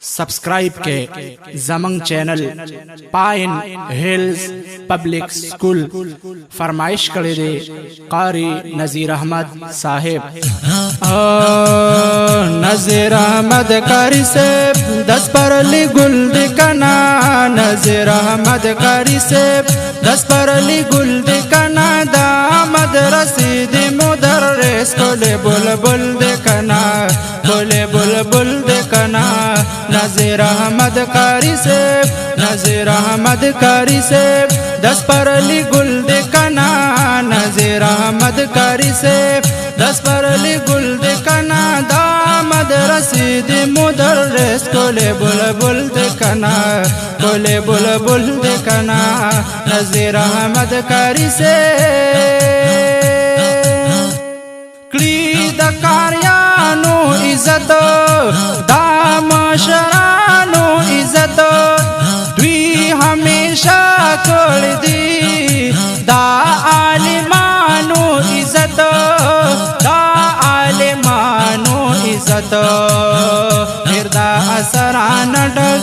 सब्सक्राइब के जमंग channel pine hills public school फरमाइश करे दे कारी नज़ीर अहमद साहेब। नज़ीर अहमद कारी से 10 परली गुल दिखना, नज़ीर अहमद कारी से 10 परली गुल दिखना, दामद रसीद मुदर्रिस कोले बुलबुल दिखना, कोले बुलबुल दिखना। नज़ीर अहमद कारी से, नज़ीर अहमद कारी से 10 परली गुल दिखना, नज़ीर अहमद कारी से 10 परली गुल दिखना, दामद रसीद मुदर्रिस कोले बुलबुल दिखना, कोले बुलबुल दिखना। नज़ीर अहमद कारी से क्लीद कार्यानो इज्जत दामशरानो इज्जत द्वी हमेशा कर दी, दा आलिमानो इज्जत, दा आलिमानो इज्जत। बिरदा असरान डग,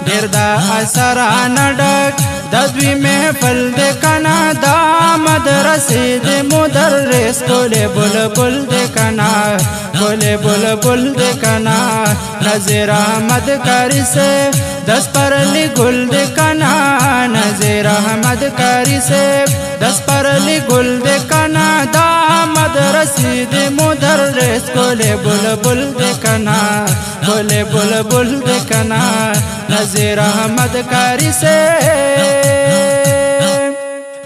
बिरदा असरान डग दद्वी महफल देखना, दामद रसीद मुदर्रिस कोले बुलबुल देखना, कोले बुलबुल देखना। नज़ीर अहमद कारी से 10 परली गुल देखना, नज़ीर अहमद कारी से 10 परली गुल देखना, दामद रसीद मुदर्रिस कोले बुलबुल देखना, कोले बुलबुल देखना। नज़ीर अहमद कारी से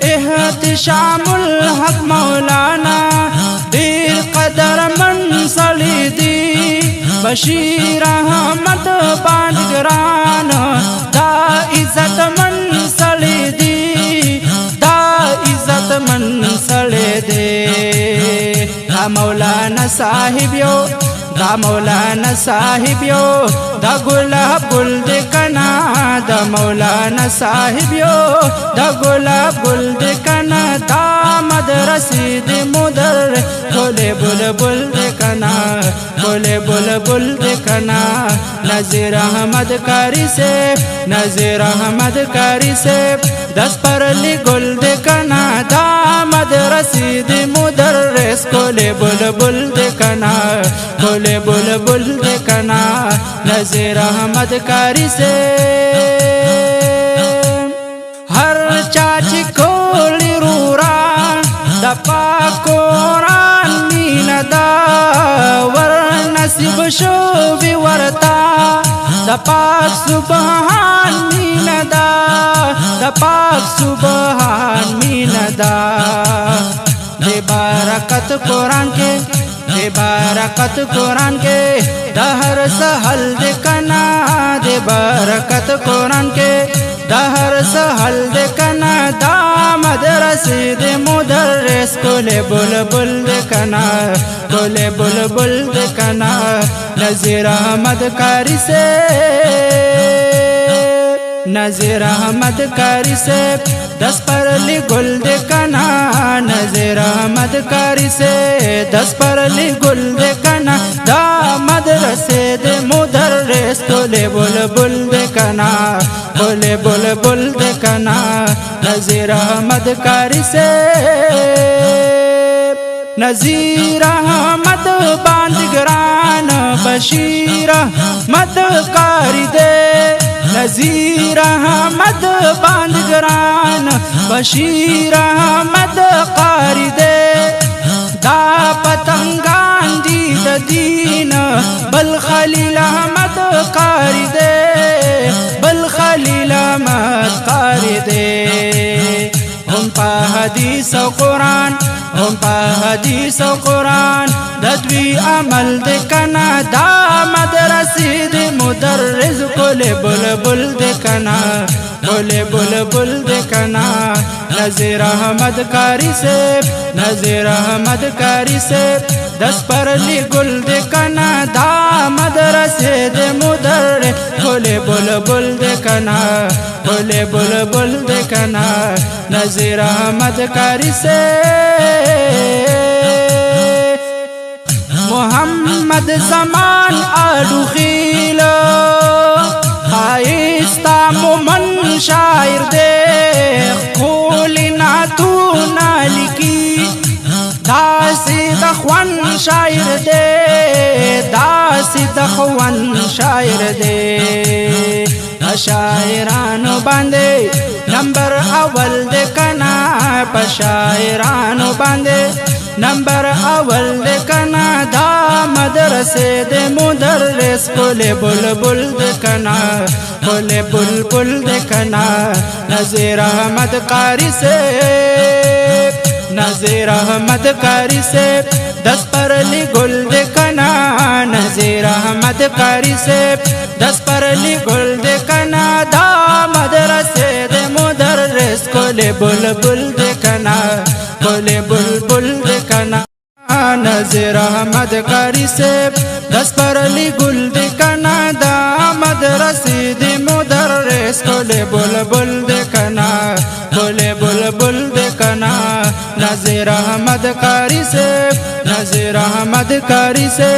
एहतिशामुल हक मौलाना दिल कदर मंसली दी, बशीर अहमद बांदगरान दा इज्जत मंसली दी, दा इज्जत मंसले दे। दा मौलाना साहिब यो, दा मौलाना साहिब यो, दा गुलाब गुल दिखना, दा मौलाना साहिब यो, दा गुलाब गुल दिखना, दामद रसीद मुदर्रिस कोले बुलबुल दिखना, कोले बुलबुल दिखना। नज़ीर अहमद कारी से, नज़ीर अहमद कारी से 10 परली गुल दिखना, दामद रसीद मुदर्रिस कोले बुलबुल दिखना, कोले बुलबुल दिखना। नज़ीर अहमद कारी से हर चाची खोली रूरा दपा कोरान मीनदा, वर नसीब शो विवरता दपाक सुबहान मीनदा, दपाक सुबहान मीनदा। दे बरकत कुरान के, दे बरकत कुरान के दहर सहल दिखना, दे बरकत कुरान के दहर सहल दिखना, दामद रसीद मुदर्रिस कोले बुलबुल दिखना, कोले बुलबुल दिखना। नज़ीर अहमद कारी से, नज़ीर अहमद कारी से 10 परली गुल दिखना, नज़ीर अहमद कारी से 10 परली गुल दिखना, दामद रसीद मुदर्रिस कोले बुलबुल दिखना, कोले बुलबुल दिखना। नज़ीर अहमद कारी से नज़ीर अहमद बांदगरान बशीर अहमद कारी दे, नज़ीर अहमद बांदगरान बशीर अहमद कारी दे, दा पतंगान दीद दीन बल खलील अहमद कारी दे, बल खलील अहमद कारी दे। हम पा हदीस व कुरान, हम पा हदीस व कुरान दद्वी अमल दिखना, दामद रसीद मुदर्रिस कोले बुलबुल दिखना, कोले बुलबुल दिखना। नज़ीर अहमद कारी से, नज़ीर अहमद कारी से 10 परली गुल दिखना, दामद रसीद मुदर्रिस कोले बुलबुल दिखना, कोले बुलबुल दिखना। नज़ीर अहमद कारी से मोहम्मद ज़मान आलू खीलो دخوان شاعر دے شاعرانو باندې نمبر اول دے کنا شاعرانو باندې نمبر اول دے کنا دا مدرسے دے مدرس کولے بلبل دے کنا کولے بلبل دے کنا نذیر احمد قاری سے نذیر احمد قاری سے 10 پرلی گل دے کنا نذیر احمد قاری سے 10 پرلی گل دے کنا دا مدرسے دے مدرس کولے بلبل دے کنا کولے بلبل دے کنا نذیر احمد قاری سے 10 پرلی گل دے کنا دا مدرسے دے مدرس کولے بلبل دے کنا کولے بلبل دے کنا نذیر احمد قاری سے نذیر احمد قاری سے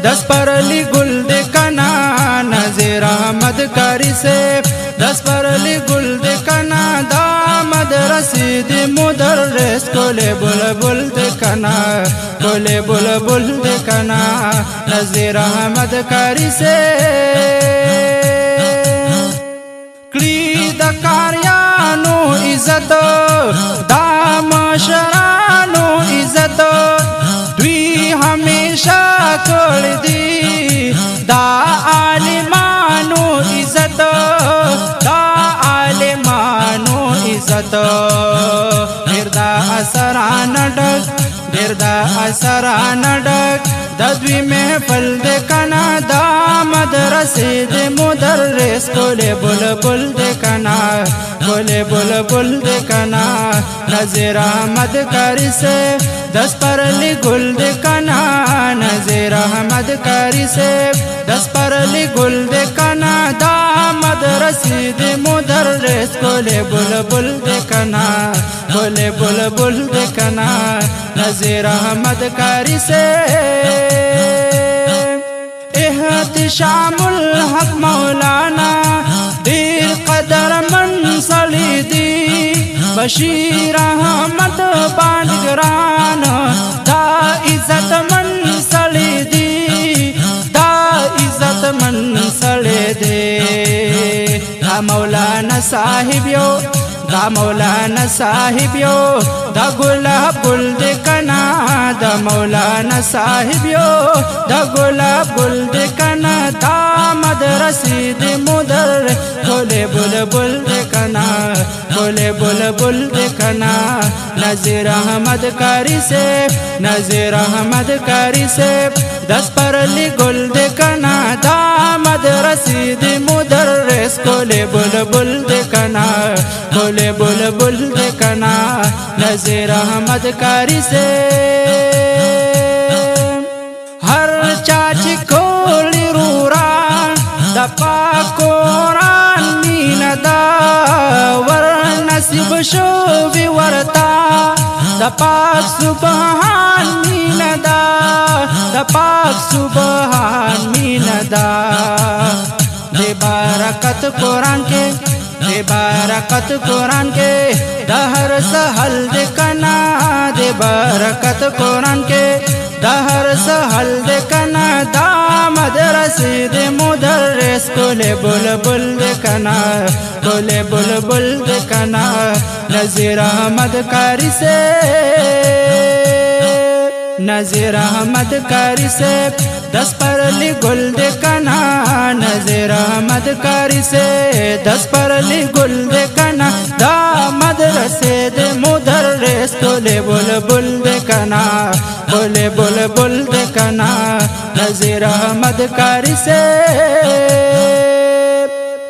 10 پرلی گل دے کنا نذیر احمد قاری سے 10 پرلی گل دے کنا دا مدرسے دے مدرس کولے بلبل دے کنا کولے بلبل دے کنا نذیر احمد قاری سے کلی دا کاریانو عزت دا مشرانو عزت دوی ہمیشہ کړ دی دا عالمانو عزت دا عالمانو عزت ډیر دا اثران ډک ډیر دا اثران ډک د دوی محفل دے کنا دا مدرسے دے مدرس کولے بلبل دے کنا کولے بلبل دے کنا نذیر احمد قاری سے 10 پرلی گل دے کنا نذیر احمد قاری سے 10 پرلی گل دے کنا دا مدرسے دے مدرس کولے بلبل دے کنا کولے بلبل دے کنا نذیر احمد قاری سے احتشام الحق مولانا دیر قدر من صلی دی بشیر احمد بانگران دا عزت من صلی دی دا عزت من صلی دی دا مولانا صاحب یو دا مولانا صاحب یو دا گلاب گل دے کنا دا مولانا صاحب یو دا گلاب گل دے کنا دا مدرسے دے مدر کولے بلبل دے کنا کولے بلبل دے کنا نذیر احمد قاری سے نذیر احمد قاری سے 10 پرلی گل دے کنا دا مدرسے دے مدرس کولے بلبل دے کنا کولے بلبل دے کنا نذیر احمد قاری سے ہر چاچ کولی روران دا پاک قرآن مین دا ور نصیب شو بی ورتا دا پاک سبحان مین دا دا پاک سبحان مین دا دے برکت قرآن کے دے برکت قرآن کے دہر سہل دے کنا دے برکت قرآن کے دہر سہل دے کنا دا مدرسے دے مدرس کولے بلبل دے کنا کولے بلبل دے کنا نذیر احمد قاری سے نذیر احمد قاری سے 10 پرلی گل دے کنا نذیر احمد قاری سے 10 پرلی گل دے کنا دا مدرسے دے مدرس کولے بلبل دے کنا کولے بلبل دے کنا نذیر احمد قاری سے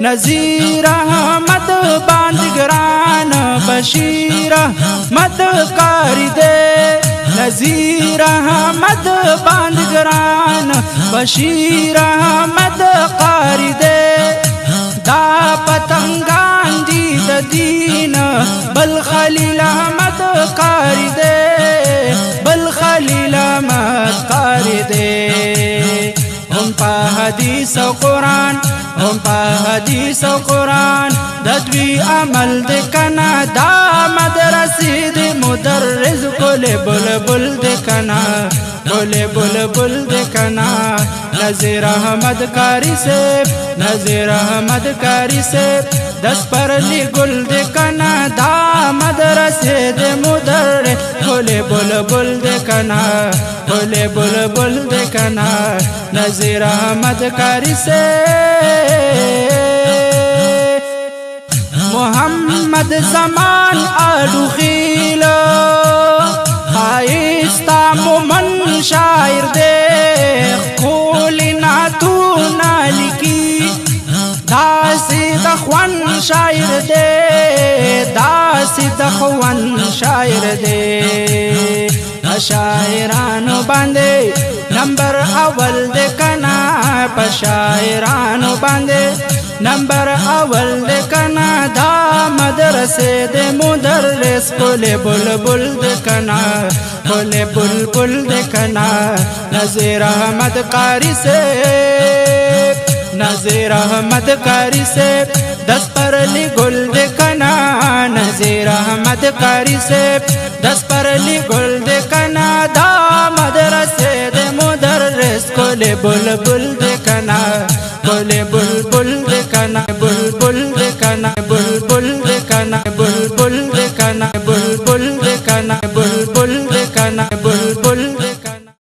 نذیر احمد باندگران بشیر احمد قاری دے نذیر احمد باندگران بشیر احمد قاری دے دا پتنگان دی دین بل خلیل احمد قاری دے بل خلیل احمد قاری دے ہم پا حدیث و قرآن ہم پا حدیث و قرآن ددوی عمل د کنا دا مدرسې د مدرس ګل بلبل د کنا ګل بلبل د کنا نذیر احمد قاری صاحب نذیر احمد قاری صاحب دس پرلی گل د کنا دا مدرسې د مدرس ګل بلبل د کنا ګل بلبل د کنا نذیر احمد قاری صاحب محمد زمان آلو خیلو خائستا مومن شاعر دے کولی ناتو نالکی داسی دخوان شاعر دے داسی دخوان شاعر دے شاعرانو باندے نمبر اول دے کنا پشاعرانو باندے نمبر اول دے کنا دا مدرسے دے مدرس کل بلبل دے کنا کل بلبل دے کنا نذیر احمد قاری صاحب نذیر احمد قاری صاحب دس پرلی گل دے کنا نذیر احمد قاری صاحب دس پرلی گل دے کنا دا مدرسے دے مدرس کل بلبل دے کنا کل بلبل دے کنا بلبل دے کنا بلبل دے کنا